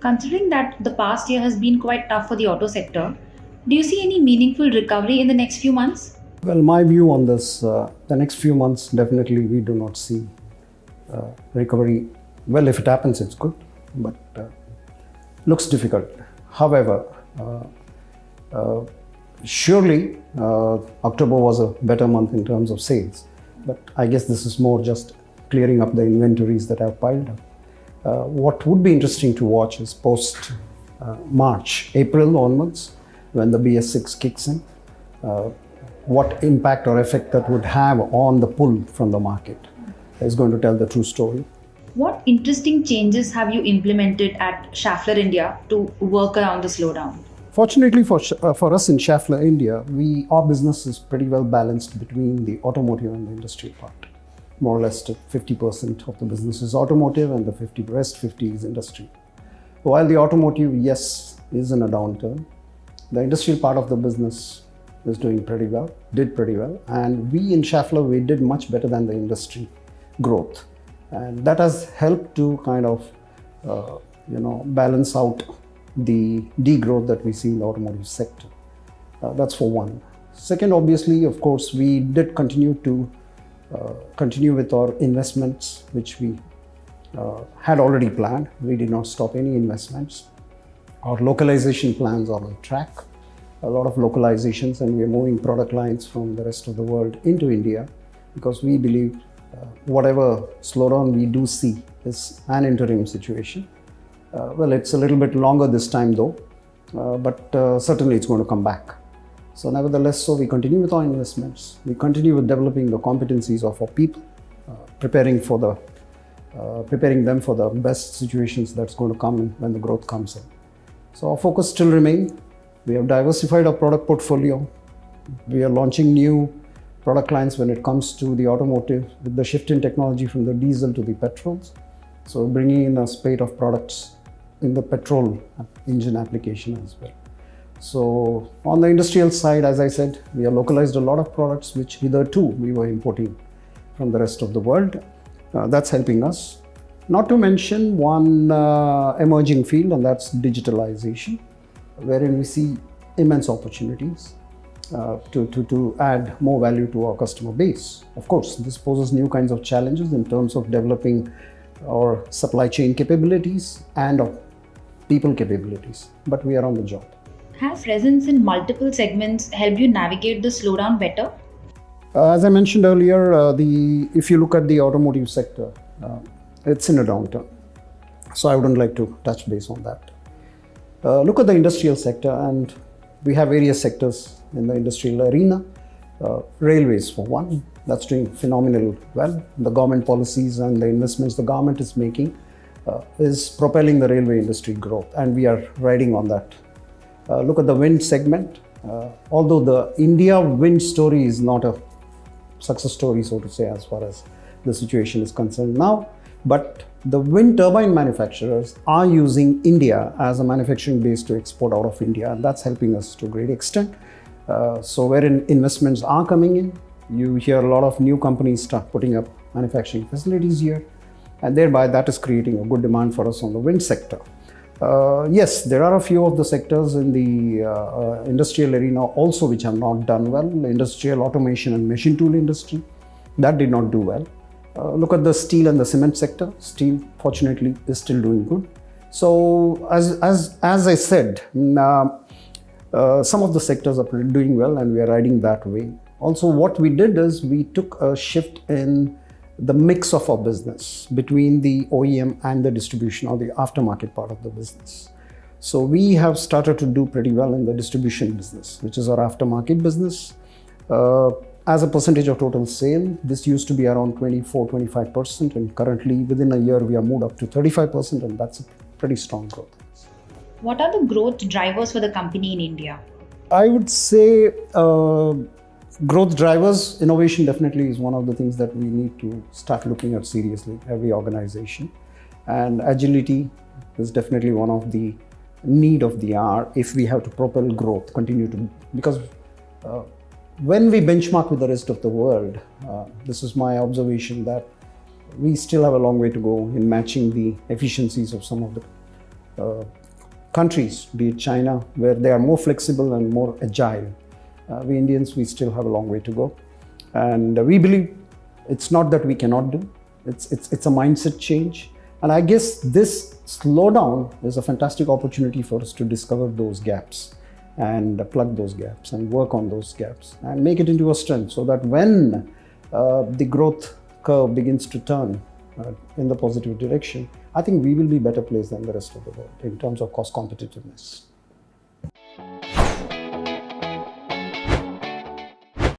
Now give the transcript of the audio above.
Considering that the past year has been quite tough for the auto sector, do you see any meaningful recovery in the next few months? Well, my view on this, the next few months, definitely we do not see recovery. Well, if it happens, it's good, but looks difficult. However, surely October was a better month in terms of sales, but I guess this is more just clearing up the inventories that have piled up. What would be interesting to watch is post March, April onwards, when the BS6 kicks in, what impact or effect that would have on the pull from the market is going to tell the true story. What interesting changes have you implemented at Schaeffler India to work around the slowdown? Fortunately for us in Schaeffler India, our business is pretty well balanced between the automotive and the industrial part. More or less 50% of the business is automotive and the rest 50 is industry. While the automotive, yes, is in a downturn, the industrial part of the business is doing pretty well, did pretty well. And we in Schaeffler, we did much better than the industry growth. And that has helped to kind of, balance out the degrowth that we see in the automotive sector. That's for one. Second, obviously, of course, we did continue with our investments, which we had already planned. We did not stop any investments. Our localization plans are on track. A lot of localizations, and we are moving product lines from the rest of the world into India because we believe whatever slowdown we do see is an interim situation. Well, it's a little bit longer this time though, but certainly it's going to come back. So nevertheless, we continue with our investments. We continue with developing the competencies of our people, preparing them for the best situations that's going to come when the growth comes in. So our focus still remains. We have diversified our product portfolio. We are launching new product lines when it comes to the automotive with the shift in technology from the diesel to the petrols. So bringing in a spate of products in the petrol engine application as well. So on the industrial side, as I said, we have localized a lot of products which hitherto we were importing from the rest of the world. That's helping us. Not to mention one emerging field, and that's digitalization, wherein we see immense opportunities to add more value to our customer base. Of course, this poses new kinds of challenges in terms of developing our supply chain capabilities and our people capabilities, but we are on the job. Has presence in multiple segments helped you navigate the slowdown better? As I mentioned earlier, if you look at the automotive sector, it's in a downturn. So I wouldn't like to touch base on that. Look at the industrial sector, and we have various sectors in the industrial arena. Railways, for one, that's doing phenomenal well. The government policies and the investments the government is making is propelling the railway industry growth, and we are riding on that. Look at the wind segment. Although the India wind story is not a success story, so to say, as far as the situation is concerned now, but the wind turbine manufacturers are using India as a manufacturing base to export out of India, and that's helping us to a great extent. So wherein investments are coming in, you hear a lot of new companies start putting up manufacturing facilities here, and thereby that is creating a good demand for us on the wind sector. Yes, there are a few of the sectors in the industrial arena also which have not done well. The industrial automation and machine tool industry, that did not do well. Look at the steel and the cement sector. Steel, fortunately, is still doing good. So as I said, some of the sectors are doing well, and we are riding that way. Also, what we did is we took a shift in the mix of our business between the OEM and the distribution or the aftermarket part of the business. So we have started to do pretty well in the distribution business, which is our aftermarket business. As a percentage of total sale, this used to be around 24-25%, and currently within a year we have moved up to 35%, and that's a pretty strong growth. What are the growth drivers for the company in India? I would say growth drivers, innovation definitely is one of the things that we need to start looking at seriously, every organization. And agility is definitely one of the need of the hour if we have to propel growth, because when we benchmark with the rest of the world, this is my observation that we still have a long way to go in matching the efficiencies of some of the countries, be it China, where they are more flexible and more agile. We Indians, we still have a long way to go. And we believe it's not that we cannot do, it's a mindset change. And I guess this slowdown is a fantastic opportunity for us to discover those gaps and plug those gaps and work on those gaps and make it into a strength, so that when the growth curve begins to turn in the positive direction, I think we will be better placed than the rest of the world in terms of cost competitiveness.